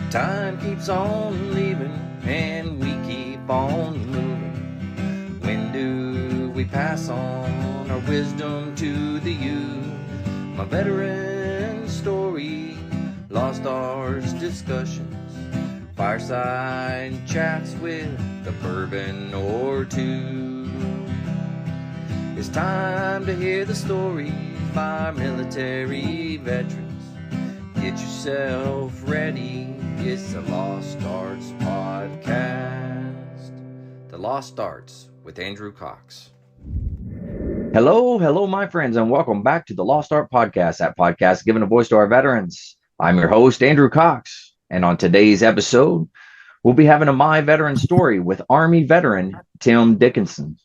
Time keeps on leaving and we keep on moving. When do we pass on our wisdom to the youth? My veteran story, lost arts discussions, fireside chats with a bourbon or two. It's time to hear the stories by our military veterans. Get yourself ready. It's the Lost Arts Podcast. The Lost Arts with Andrew Cox. Hello, my friends, and welcome back to the Lost Art Podcast, that podcast giving a voice to our veterans. I'm your host, Andrew Cox, and on today's episode, we'll be having a My Veteran Story with Army veteran Tim Dickinson.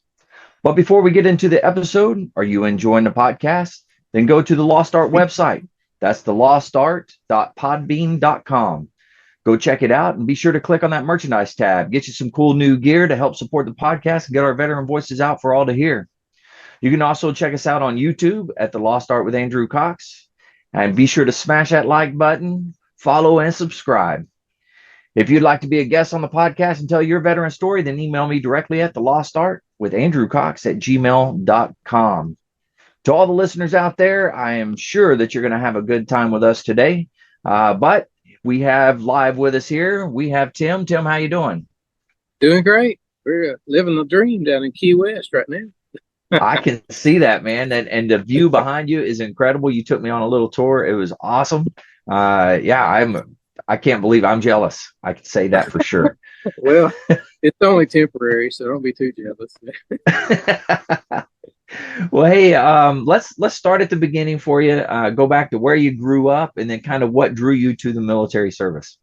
But before we get into the episode, are you enjoying the podcast? Then go to the Lost Art website. That's the lostart.podbean.com. Go check it out and be sure to click on that merchandise tab. Get you some cool new gear to help support the podcast and get our veteran voices out for all to hear. You can also check us out on YouTube at The Lost Art with Andrew Cox. And be sure to smash that like button, follow, and subscribe. If you'd like to be a guest on the podcast and tell your veteran story, then email me directly at thelostartwithandrewcox@gmail.com. To all the listeners out there, I am sure that you're going to have a good time with us today. But we have live with us here. We have Tim. Tim, how you doing? Doing great. We're living the dream down in Key West right now. I can see that, man. And the view behind you is incredible. You took me on a little tour. It was awesome. I can't believe I'm jealous. I can say that for sure. Well, it's only temporary, so don't be too jealous. Well, hey, let's start at the beginning for you. Go back to where you grew up, and then kind of what drew you to the military service.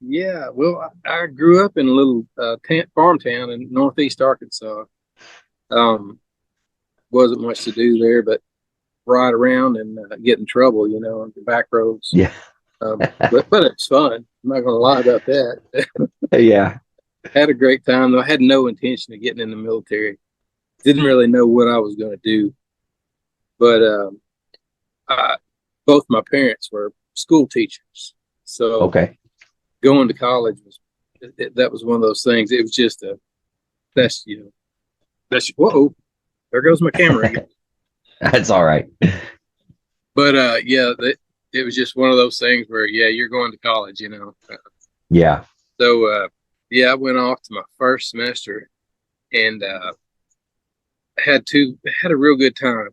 Yeah, well, I grew up in a little farm town in northeast Arkansas. Wasn't much to do there, but ride around and get in trouble, on the back roads. Yeah. But it's fun. I'm not going to lie about that. Yeah. Had a great time, though. I had no intention of getting in the military. Didn't really know what I was going to do, but both my parents were school teachers, so going to college that was one of those things. It was just whoa, there goes my camera again. That's all right. But it was just one of those things where you're going to college, Yeah. So I went off to my first semester and had a real good time.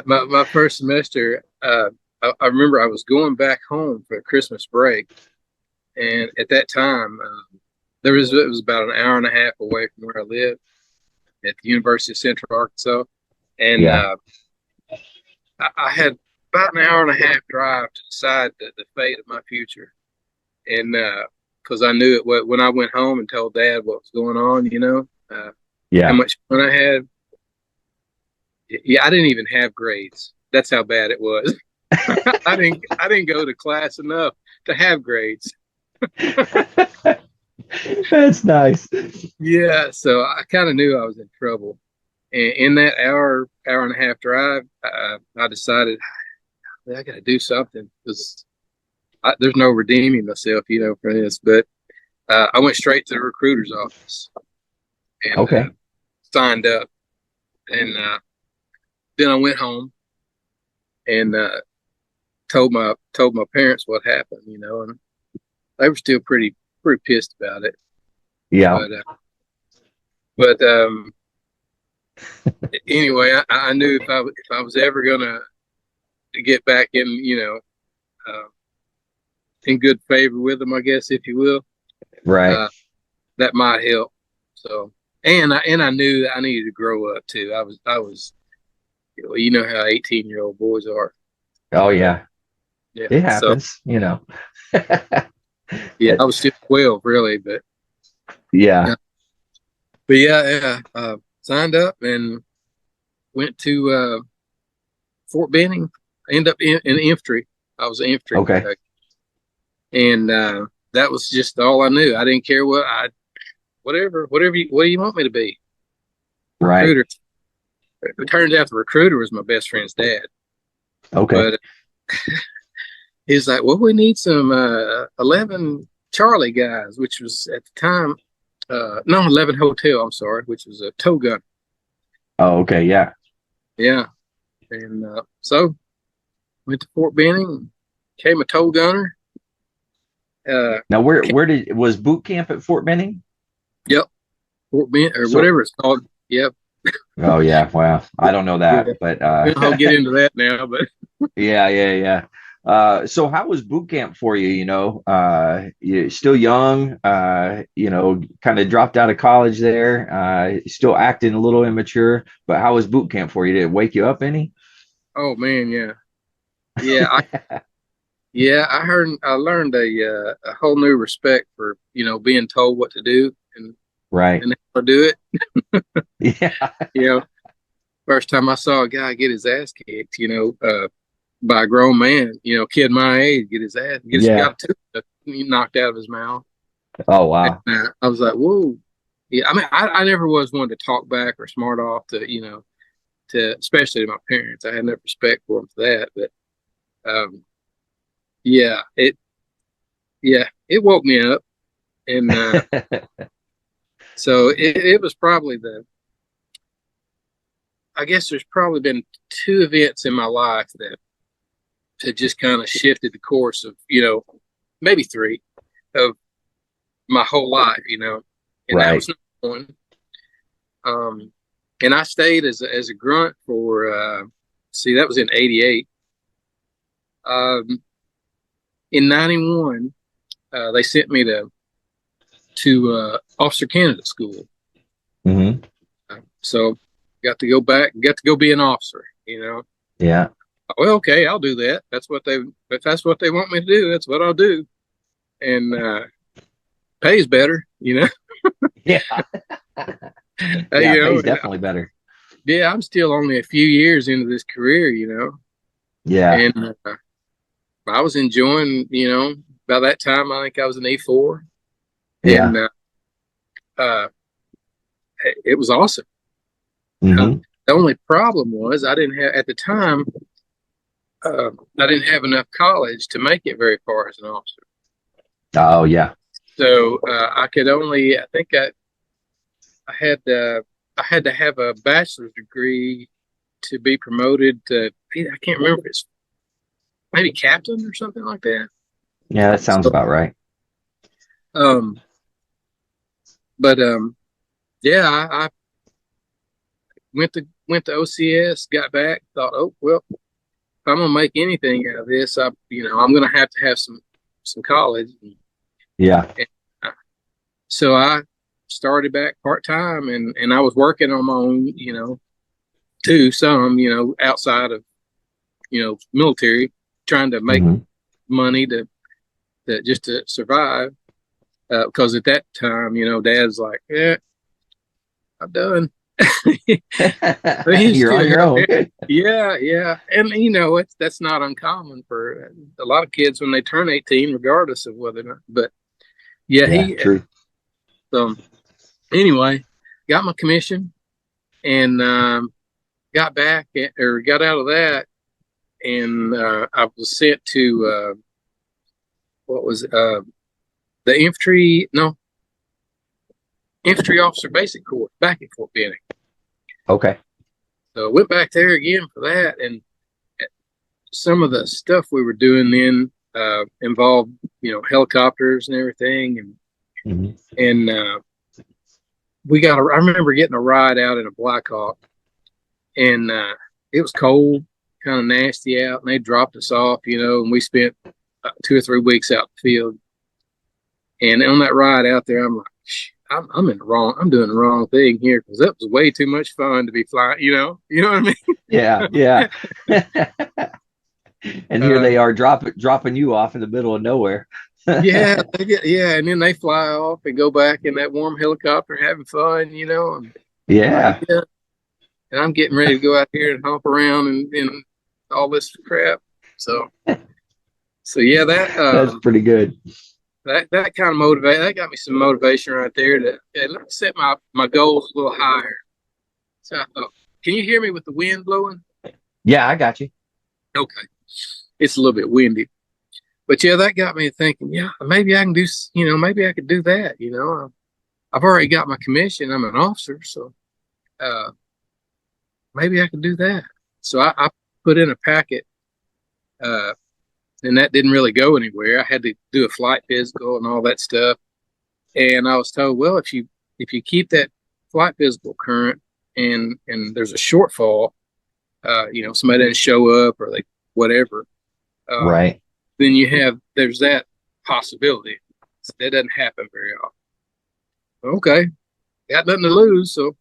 my first semester, I remember I was going back home for Christmas break, and at that time, it was about an hour and a half away from where I lived at the University of Central Arkansas, and I had about an hour and a half drive to decide the fate of my future, and because I knew it when I went home and told Dad what was going on, how much fun I had. Yeah, I didn't even have grades. That's how bad it was. I didn't go to class enough to have grades. That's nice. Yeah, so I kind of knew I was in trouble. And in that hour and a half drive, I decided I got to do something because there's no redeeming myself, for this. But I went straight to the recruiter's office and signed up. And then I went home and told my parents what happened, and they were still pretty pissed about it. Yeah. But anyway, I knew if I was ever gonna get back in, in good favor with them, I guess, if you will, right, that might help. So, and I knew that I needed to grow up too. I was, how 18-year-old boys are. Oh yeah, yeah. It happens, Yeah, I was still 12, really, but signed up and went to Fort Benning. I ended up in infantry. I was infantry. And that was just all I knew. I didn't care what do you want me to be? Right. Recruiter. It turns out the recruiter was my best friend's dad. Okay. He's like, well, we need some 11 Charlie guys, which was at the time, no, 11 Hotel, I'm sorry, which was a tow gun. Oh, okay, yeah. Yeah. And so went to Fort Benning, became a tow gunner. Now, where was boot camp at Fort Benning? Yep. Fort Benning, or So, whatever it's called. Yep. oh yeah, wow. I don't know Yeah. that, but I'll get into that now, but yeah, yeah, yeah. So how was boot camp for you? You're still young, kind of dropped out of college there, still acting a little immature, but how was boot camp for you? Did it wake you up any? oh man, yeah. Yeah, I learned a whole new respect for, being told what to do Right. and how to do it. Yeah. You know, first time I saw a guy get his ass kicked, by a grown man, kid my age, Yeah. got a tooth knocked out of his mouth. Oh, And wow. I was like, whoa. Yeah, I mean, I never was one to talk back or smart off to especially to my parents. I had enough respect for them for that, but um, yeah, it woke me up, and so it was probably I guess there's probably been two events in my life that just kind of shifted the course of, maybe three of my whole life, and that Right. was number one. And I stayed as a grunt for, see, that was in '88. In '91, they sent me to officer candidate school. Hmm. So got to go be an officer, Yeah. Well, okay, I'll do that. If that's what they want me to do, that's what I'll do. And pays better, Yeah. Yeah. Pays And definitely better. yeah, I'm still only a few years into this career, Yeah. and I was enjoying, by that time, I think I was an E4, Yeah. and uh, it was awesome. Uh, Hmm. the only problem was I didn't have, at the time, I didn't have enough college to make it very far as an officer. Oh, yeah. So I could only, I think I had I had to have a bachelor's degree to be promoted to, I can't remember if it's maybe captain or something like that. Yeah, that sounds So, about right. um, but yeah, I went to OCS, got back, thought, oh well, if I'm gonna make anything out of this, I'm gonna have to have some college. Yeah. And, so I started back part time, and I was working on my own, too, some, outside of, military, trying to make Hmm. money to just to survive. Because at that time, Dad's like, yeah, I'm done. He's You're still on your out own. there. Yeah, yeah. And that's not uncommon for a lot of kids when they turn 18, regardless of whether or not. But yeah, Yeah, he true. anyway, got my commission and got back or got out of that, and I was sent to what was the infantry officer basic course back at Fort Benning. Okay. So I went back there again for that, and some of the stuff we were doing then involved, helicopters and everything, Hmm. and I remember getting a ride out in a Black Hawk, and it was cold, kind of nasty out, and they dropped us off, and we spent 2 or 3 weeks out in the field. And on that ride out there, I'm like, I'm doing the wrong thing here because that was way too much fun to be flying, you know what I mean? Yeah, yeah. And here Uh, they are dropping you off in the middle of nowhere. yeah, yeah, and then they fly off and go back in that warm helicopter having fun, and like, Yeah, yeah, and I'm getting ready to go out here and hump around and all this crap. So, so yeah, that's pretty good. that kind of that got me some motivation right there to set my goals a little higher. So I thought, can you hear me with the wind blowing? Yeah, I got you. Okay. it's a little bit windy. But yeah, that got me thinking, yeah, maybe I can do, maybe I could do that. I've already got my commission. I'm an officer, so uh, maybe I could do that. So I put in a packet, uh, and that didn't really go anywhere. I had to do a flight physical and all that stuff. And I was told, well, if you keep that flight physical current and there's a shortfall, somebody didn't show up or they whatever, uh, Right. then there's that possibility. That doesn't happen very often. Okay, got nothing to lose. So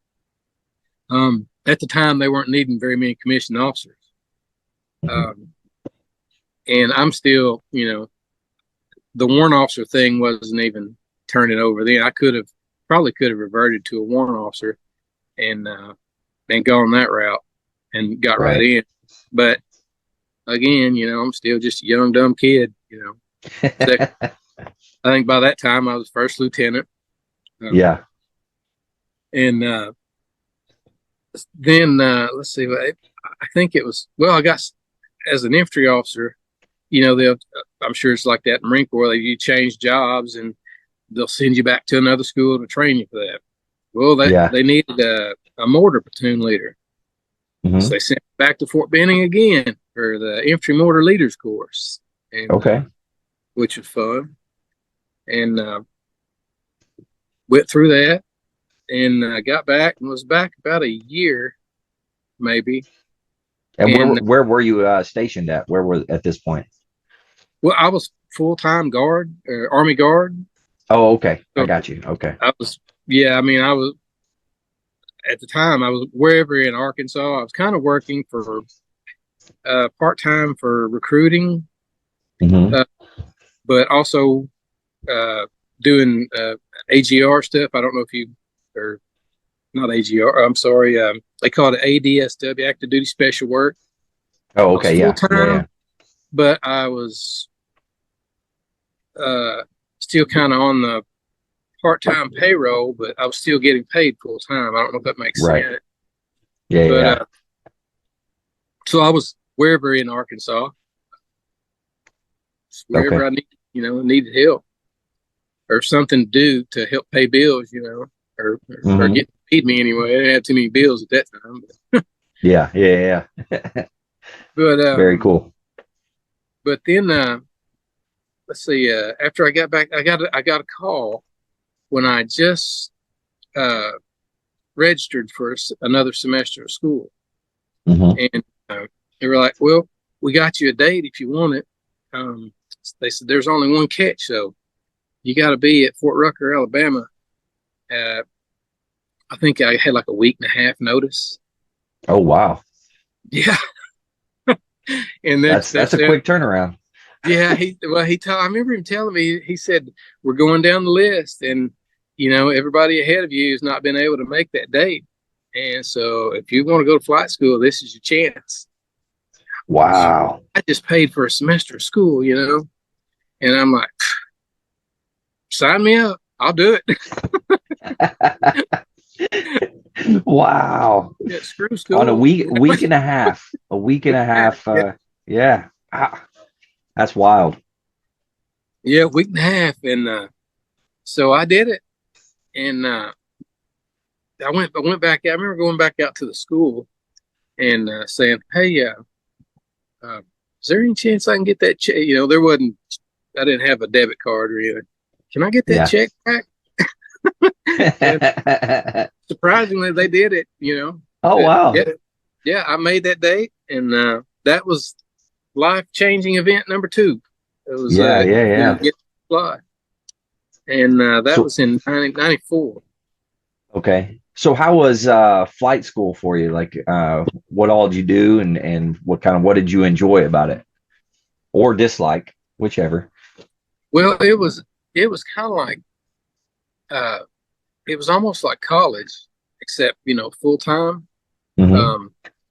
at the time, they weren't needing very many commissioned officers. Mhm. And I'm still, the warrant officer thing wasn't even turning over then. I probably could have reverted to a warrant officer and gone that route and got right in. But again, I'm still just a young, dumb kid, So I think by that time I was first lieutenant. Yeah. And then let's see, I think it was, well, I got as an infantry officer, I'm sure it's like that in Marine Corps. You change jobs and they'll send you back to another school to train you for that. Well, they needed a mortar platoon leader. Mm-hmm. So they sent me back to Fort Benning again for the infantry mortar leaders course. And, which was fun. And went through that and got back and was back about a year, maybe. And where were you stationed at? Where were at this point? Well, I was full-time guard, Army Guard. Oh, okay. So I got you. Okay. I was at the time, I was wherever in Arkansas. I was kind of working for part-time for recruiting, but also doing AGR stuff. I don't know if you, or not AGR, I'm sorry. They call it ADSW, Active Duty Special Work. Oh, okay. Full-time, but I was still kind of on the part-time payroll, but I was still getting paid full-time. I don't know if that makes sense. Yeah. So I was wherever in Arkansas, wherever I needed help or something to do to help pay bills, or get feed me anyway. I didn't have too many bills at that time. But yeah. But very cool. But then let's see. After I got back, I got a call when I just registered for another semester of school, and they were like, "Well, we got you a date if you want it." They said there's only one catch, so you got to be at Fort Rucker, Alabama. I think I had like a week and a half notice. Oh wow! Yeah, and that's a quick turnaround. Yeah, I remember him telling me. He said we're going down the list, and everybody ahead of you has not been able to make that date, and so if you want to go to flight school, this is your chance. Wow! I just paid for a semester of school, and I'm like, sign me up. I'll do it. Wow. Yeah, screw school. On a week and a half. Yeah. That's wild. Yeah, week and a half. And so I did it. And I went back. I remember going back out to the school and saying, "Hey, is there any chance I can get that check?" I didn't have a debit card or anything. Can I get that check back? Surprisingly, they did it, Oh, wow. Yeah, I made that date, and that was life-changing event number 2. It was get to fly. And that was in 1994. Okay. So how was flight school for you? Like what all did you do and what did you enjoy about it? Or dislike, whichever. Well, it was kind of like it was almost like college, except full time.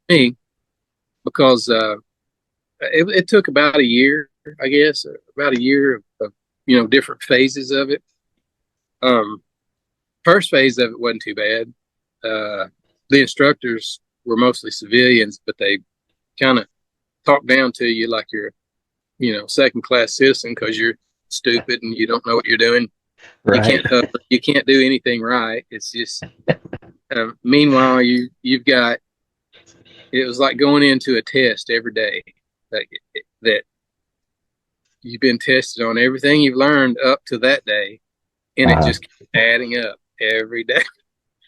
Me, because it took about a year, I guess, about a year of different phases of it. First phase of it wasn't too bad. The instructors were mostly civilians, but they kind of talk down to you like you're second class citizen because you're stupid and you don't know what you're doing. You Right. can't hover, you can't do anything right. It's just meanwhile you've got, it was like going into a test every day that that you've been tested on everything you've learned up to that day, and it Uh-huh. just keeps adding up every day.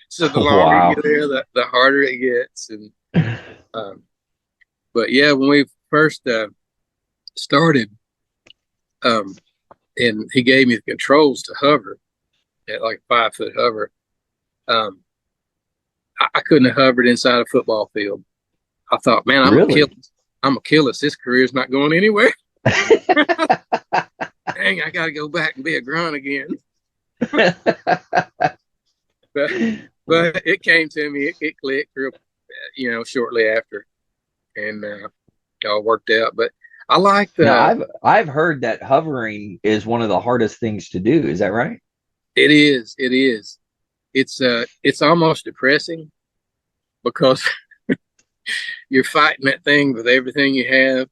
So the longer you Wow. get there, the harder it gets. And but yeah, when we first started, um, and he gave me the controls to hover at like 5 foot hover. Um, I couldn't have hovered inside a football field. I thought, man, Really? I'm gonna kill us. This career's not going anywhere. Dang, I got to go back and be a grunt again. but, but it came to me. It clicked real, shortly after, and it all worked out. But I like Now the. I've heard that hovering is one of the hardest things to do. Is that right? It is. It is. It's almost depressing because you're fighting that thing with everything you have,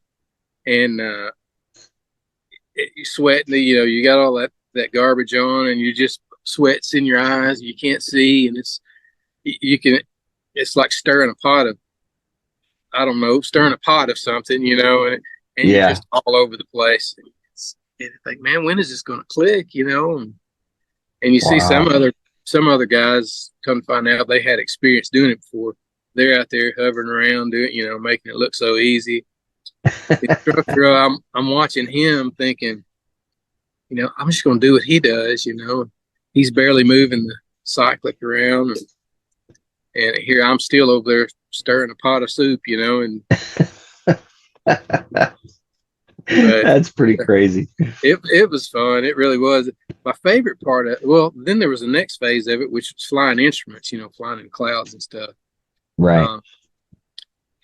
and you sweating. You got all that garbage on, and you just sweats in your eyes. You can't see, and you can. It's like stirring a pot of, I don't know, stirring a pot of something, and you're Yeah. just all over the place. And you think, man, when is this going to click? And you see Wow. some other guys come to find out they had experience doing it before. They're out there hovering around doing, making it look so easy. The instructor, I'm watching him thinking, I'm just going to do what he does. He's barely moving the cyclic around, and here I'm still over there stirring a pot of soup, and but That's pretty crazy. it was fun. It really was. My favorite part of, well, then there was the next phase of it, which was flying instruments, flying in clouds and stuff. Right.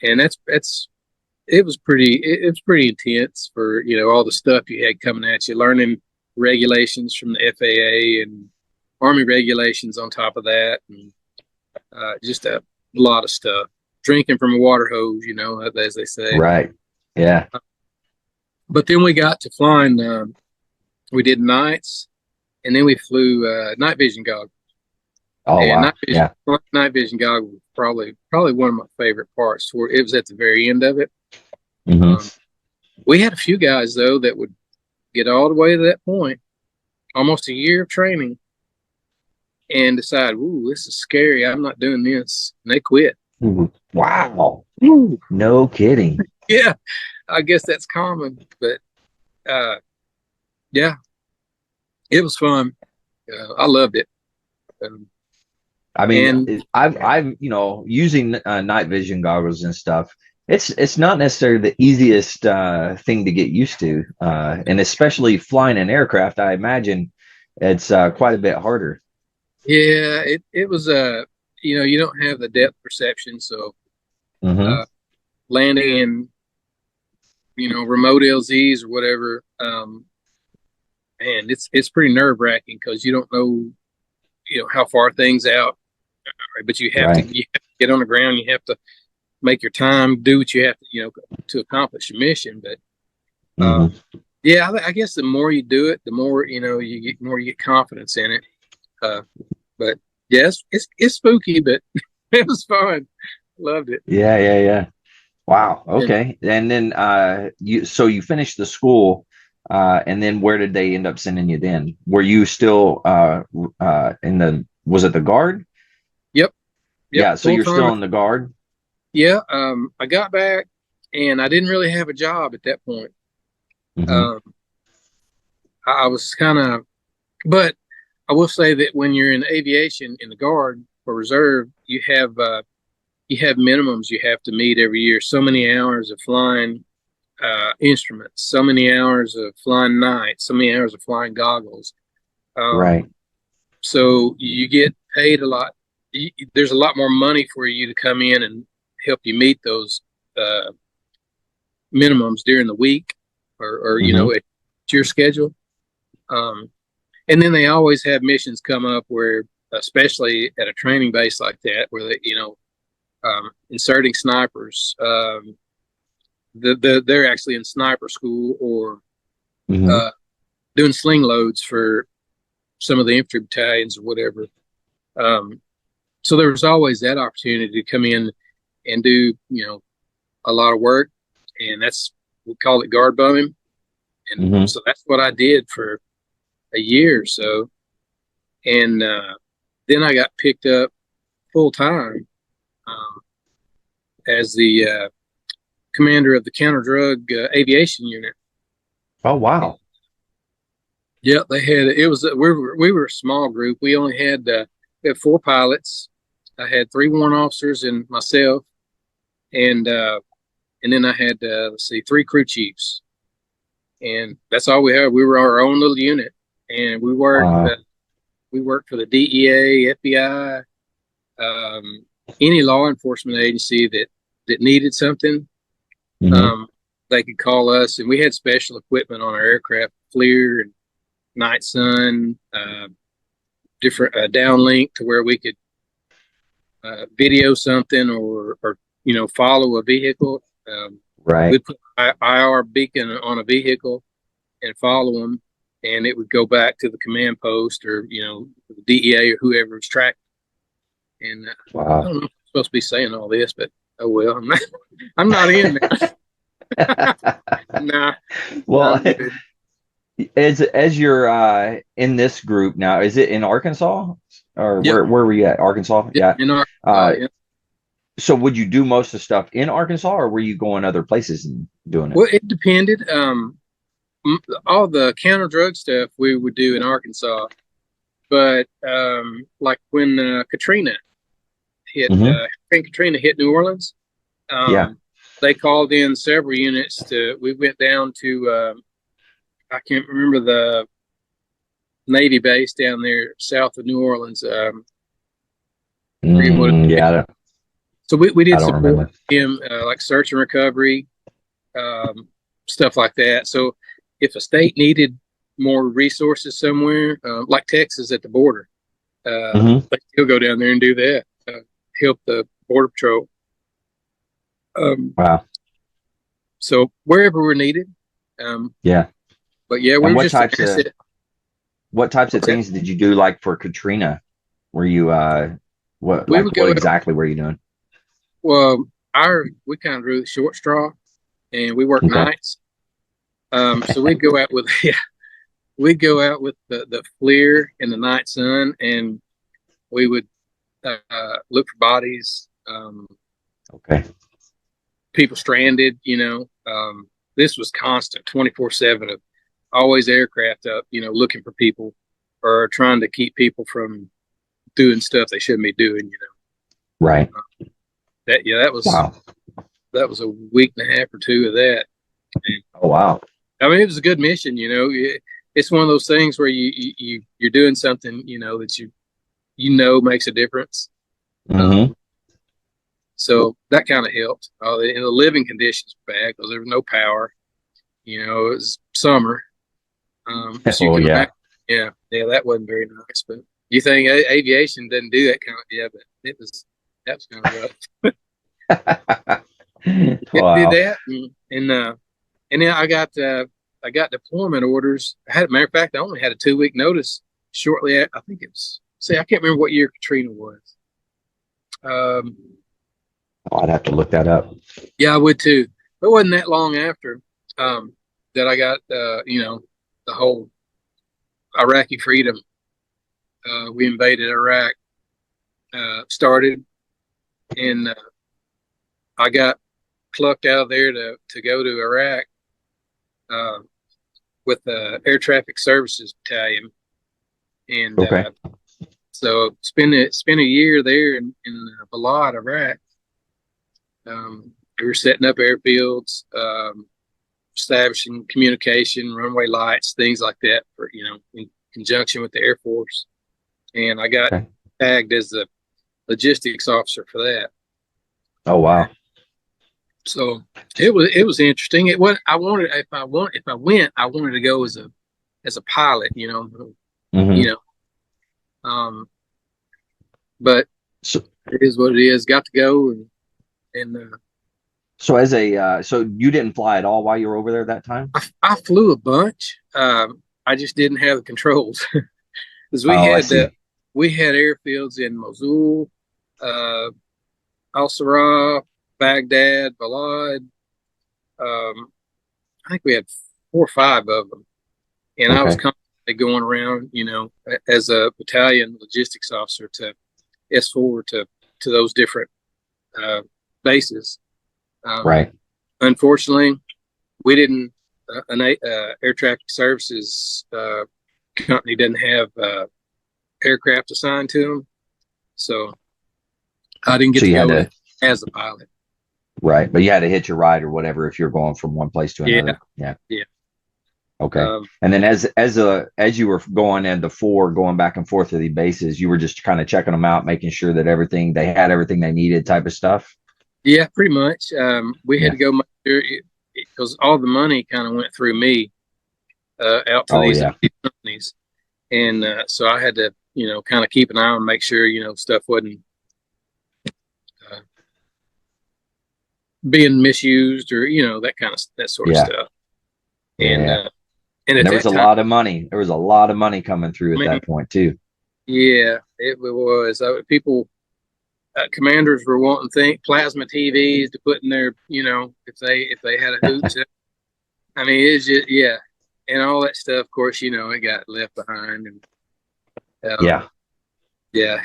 And it was pretty intense for, all the stuff you had coming at you, learning regulations from the FAA and Army regulations on top of that, and just a lot of stuff. Drinking from a water hose, as they say. Right. Yeah. But then we got to flying. We did nights, and then we flew night vision goggles. Oh, And wow. Yeah. night vision goggles was probably one of my favorite parts. Where it was at the very end of it. Hmm. We had a few guys though that would get all the way to that point, almost a year of training, and decide, "Ooh, this is scary. I'm not doing this," and they quit. Wow. No kidding. Yeah, I guess that's common, but yeah, it was fun. I loved it. I mean, And I've using night vision goggles and stuff. It's not necessarily the easiest thing to get used to, and especially flying an aircraft. I imagine it's quite a bit harder. yeah, it was you don't have the depth perception, so Hmm. uh, landing in remote LZs or whatever, and it's pretty nerve wracking because you don't know how far things out, but Right. you have to get on the ground. You have to make your time, do what you have to to accomplish your mission. But Hmm. yeah, I guess the more you do it, the more you get confidence in it. Uh, but yes, it's spooky, but it was fun. Loved it. Yeah. Yeah. Yeah. Wow. And Okay. And then you finished the school, and then where did they end up sending you then? Were you still in the was it the guard? yep, yep, Yeah, so full you're time. still in the guard? Yeah, I got back, and I didn't really have a job at that point. Hmm. Um, I was kind of, but I will say that when you're in aviation in the guard or reserve, you have minimums you have to meet every year. So many hours of flying instruments, so many hours of flying nights, so many hours of flying goggles. Right. So you get paid a lot. There's a lot more money for you to come in and help you meet those uh, minimums during the week, or Hmm. at your schedule. Um, and then they always have missions come up where, especially at a training base like that, where they, inserting snipers, they're actually in sniper school or Hmm. doing sling loads for some of the infantry battalions or whatever. Um, so there was always that opportunity to come in and do, a lot of work, and we call it guard bumming. And Hmm. so that's what I did for a year or so. And then I got picked up full time as the commander of the counter drug aviation unit. Oh, wow. Yeah, they had it was we were a small group. We had 4 pilots. I had 3 warrant officers and myself, and then I had let's see, 3 crew chiefs, and that's all we had. We were our own little unit, and Wow. we worked for the DEA, FBI, um, any law enforcement agency that needed something. Hmm. Um, they could call us, and we had special equipment on our aircraft, FLIR and Night Sun, different downlink to where we could video something or follow a vehicle. Right. We'd put IR beacon on a vehicle and follow them, and it would go back to the command post or the DEA or whoever was tracking. And I Wow. don't know if I'm supposed to be saying all this, but oh well, I'm not in there. Nah, no, Well, I'm good. as you're in this group now, is it in Arkansas or Yep, where were you at? Arkansas? yep, Yeah. in Arkansas. Uh, Yeah. so would you do most of the stuff in Arkansas, or were you going other places and doing it? Well, it depended. All the counter drug stuff we would do in Arkansas, but like when Katrina hit, Hmm. when Katrina hit New Orleans, Yeah. um, they called in several units to. We went down to I can't remember the Navy base down there south of New Orleans. Forget what Yeah. so we I did don't support remember. him like search and recovery, um, stuff like that. So if a state needed more resources somewhere, like Texas at the border, Hmm. they still go down there and do that, help the border patrol. Um, Wow. so wherever we're needed. Um, Yeah. but yeah, we And were just an asset. what types of What's that? things did you do like for Katrina? Were you We would what go out. exactly were you doing? Well, we kind of drew the short straw, and we worked Okay. nights. So we'd go out with yeah, we'd go out with the FLIR and the Night Sun, and we would look for bodies, Okay. people stranded. This was constant, 24/7 of always aircraft up, looking for people or trying to keep people from doing stuff they shouldn't be doing. Right. That yeah, Wow. that was a week and a half or two of that. And, Oh, wow. I mean, it was a good mission. It's one of those things where you're doing something, that makes a difference. Hmm. Um, so that kind of helped. The living conditions were bad because there was no power. It was summer, so you Oh, can yeah. imagine. Yeah, that wasn't very nice. But you think aviation doesn't do that kind of? Yeah, but that was kind of rough. Did Wow. that, and then I got deployment orders. Matter of fact, I only had a 2 week notice. Shortly, I think it was. See, I can't remember what year Katrina was. Um, Oh, I'd have to look that up. yeah, I would too. It wasn't that long after that I got the whole Iraqi freedom. We invaded Iraq, started, and I got plucked out of there to go to Iraq uh, with the Air Traffic Services Battalion, and Okay. so spent a year there in Balad, Iraq. We were setting up airfields, establishing communication, runway lights, things like that for in conjunction with the Air Force. And I got Okay. tagged as the logistics officer for that. Oh, wow. So it was interesting. It was I wanted if I went, I wanted to go as a pilot, you Hmm. know. But So, it is what it is. Got to go and So so you didn't fly at all while you were over there that time? I flew a bunch. I just didn't have the controls because Oh, I see. we had airfields in Mosul, uh, Al Sarraf, Baghdad, Balad. I think we had 4 or 5 of them, and I was Okay. constantly going around, as a battalion logistics officer to S4 to those different uh, bases. Um, Right. Unfortunately, we didn't. An air traffic services company didn't have aircraft assigned to them, so I didn't get So to you had go to, as a pilot. right, but you had to hitch a ride or whatever if you're going from one place to Yeah, another. Yeah. yeah. Okay. Um, And then as you were going in the four, going back and forth to the bases, you were just kind of checking them out, making sure that they had everything they needed type of stuff. yeah, pretty much. We had Yeah. to go make sure because all the money kind of went through me out to Oh these yeah. companies, and so I had to, kind of keep an eye on, make sure stuff wasn't uh, being misused or that sort of Yeah. stuff. And Yeah. and And at there was that a time, lot of money. There was a lot of money coming through I at mean, that point too. yeah, it was. People, commanders were wanting plasma TVs to put in their, if they had a hoops. I mean, it's just yeah, and all that stuff. Of course, it got left behind, and Yeah. yeah.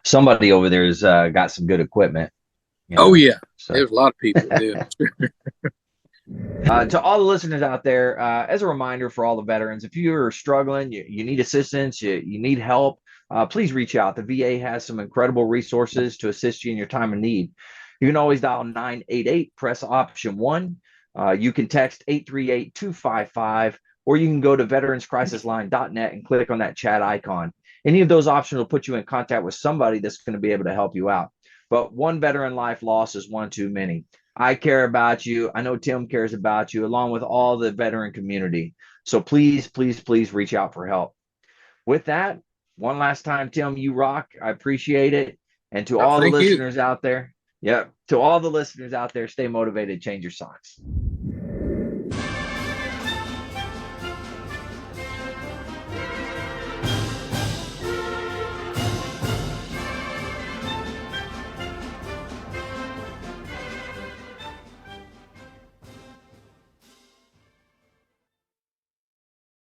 Somebody over there's got some good equipment, you Oh know. yeah, So there's a lot of people that do. to all the listeners out there, as a reminder for all the veterans, if you are struggling, you need assistance, you need help, please reach out. The VA has some incredible resources to assist you in your time of need. You can always dial 988, press option 1. You can text 838-255, or you can go to veteranscrisisline.net and click on that chat icon. Any of those options will put you in contact with somebody that's going to be able to help you out. But one veteran life loss is one too many. I care about you. I know Tim cares about you, along with all the veteran community. So please, please, please reach out for help. With that, one last time, Tim, you rock. I appreciate it. And to Oh, all the thank you. listeners out there, yeah, to all the listeners out there, stay motivated, change your socks.